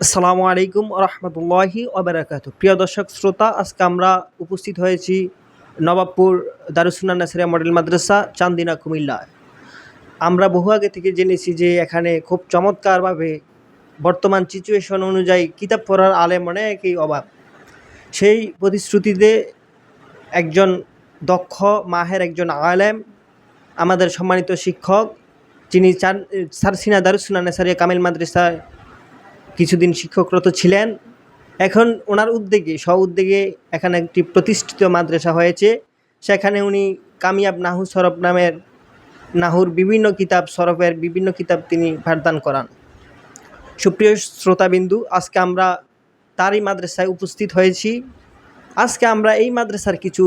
আসসালামু আলাইকুম রহমতুল্লাহি ওবারাকাতু। প্রিয় দর্শক শ্রোতা, আজকে আমরা উপস্থিত হয়েছি নবাবপুর দারুসুন্নাহ নাসিরিয়া মডেল মাদ্রাসা, চান্দিনা, কুমিল্লা। আমরা বহু আগে থেকে জেনেছি যে এখানে খুব চমৎকারভাবে বর্তমান সিচুয়েশন অনুযায়ী কিতাব পড়ার আলেম অনেকই অভাব। সেই প্রতিশ্রুতিতে একজন দক্ষ মাহের একজন আলেম, আমাদের সম্মানিত শিক্ষক, যিনি সারসিনা দারুসুন্নাহ নাসিরিয়া কামিল মাদ্রাসায় কিছুদিন শিক্ষকরত ছিলেন। এখন ওনার উদ্যোগে উদ্যোগে এখানে একটি প্রতিষ্ঠিত মাদ্রাসা হয়েছে। সেখানে উনি কামিয়াব নাহু সরফ নামের নাহুর বিভিন্ন কিতাব, সরফের বিভিন্ন কিতাব তিনি পাঠদান করান। সুপ্রিয় শ্রোতাবিন্দু, আজকে আমরা তারই মাদ্রাসায় উপস্থিত হয়েছি। আজকে আমরা এই মাদ্রাসার কিছু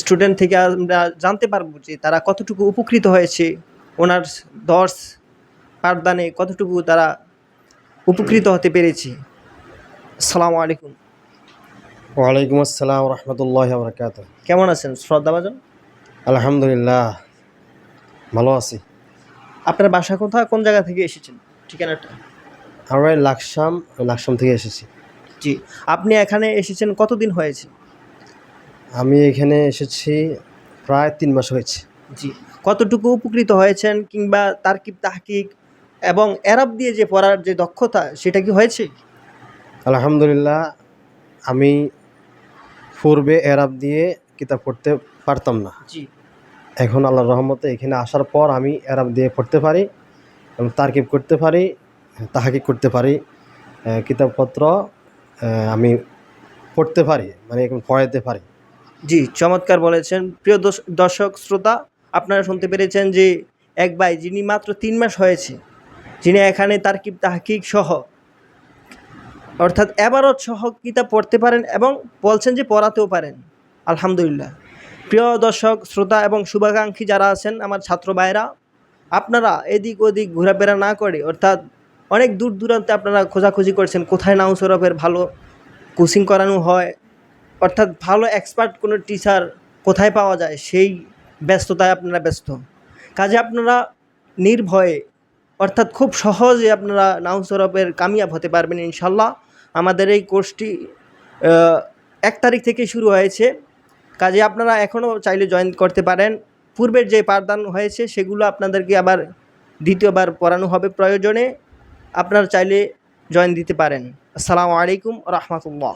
স্টুডেন্ট থেকে আমরা জানতে পারবো যে তারা কতটুকু উপকৃত হয়েছে, ওনার দর্স পাঠদানে কতটুকু তারা উপকৃত হতে পেরেছি। আসসালামু আলাইকুম। ওয়ালাইকুম আসসালাম রহমতুল্লাহ বরকাত। কেমন আছেন শ্রদ্ধাভাজন? আলহামদুলিল্লাহ, ভালো আছি। আপনার বাসা কোথায়, কোন জায়গা থেকে এসেছেন, ঠিকানাটা? আমরা লাকসাম থেকে এসেছি। জি, আপনি এখানে এসেছেন কতদিন হয়েছে? আমি এখানে এসেছি প্রায় 3 মাস হয়েছে। জি, কতটুকু উপকৃত হয়েছেন, কিংবা তারকিব তাহকিক এবং এরাব দিয়ে যে পড়ার যে দক্ষতা, সেটা কি হয়েছে? আলহামদুলিল্লাহ, আমি পূর্বে এরাব দিয়ে কিতাব পড়তে পারতাম না। জি, এখন আল্লাহর রহমতে এখানে আসার পর আমি এরাব দিয়ে পড়তে পারি এবং তারকিব করতে পারি, তাহকিক করতে পারি, কিতাবপত্র আমি পড়তে পারি, মানে এখন পড়াইতে পারি। জি, চমৎকার বলেছেন। প্রিয় দর্শক শ্রোতা, আপনারা শুনতে পেরেছেন যে এক ভাই, যিনি মাত্র 3 মাস হয়েছে, যিনি এখানে তারকিব তাহকিক সহ অর্থাৎ এবারত সহ কিতাব পড়তে পারেন এবং বলছেন যে পড়াতেও পারেন। আলহামদুলিল্লাহ। প্রিয় দর্শক শ্রোতা এবং শুভাকাঙ্ক্ষী যারা আছেন, আমার ছাত্র ভাইরা, আপনারা এদিক ওদিক ঘোরাফেরা না করে, অর্থাৎ অনেক দূর দূরান্তে আপনারা খোঁজাখুঁজি করছেন কোথায় নাহু সরফের ভালো কোচিং করানো হয়, অর্থাৎ ভালো এক্সপার্ট কোনো টিচার কোথায় পাওয়া যায়, সেই ব্যস্ততায় আপনারা ব্যস্ত। কাজে আপনারা নির্ভয়ে, অর্থাৎ খুব সহজে আপনারা নাহু সরফের কামিয়াব হতে পারবেন ইনশাল্লাহ। আমাদের এই কোর্সটি 1 তারিখ থেকে শুরু হয়েছে। কাজে আপনারা এখনও চাইলে জয়েন করতে পারেন। পূর্বের যে পাঠদান হয়েছে সেগুলো আপনাদেরকে আবার দ্বিতীয়বার পড়ানো হবে প্রয়োজনে। আপনারা চাইলে জয়েন দিতে পারেন। আসসালামু আলাইকুম রহমতুল্লাহ।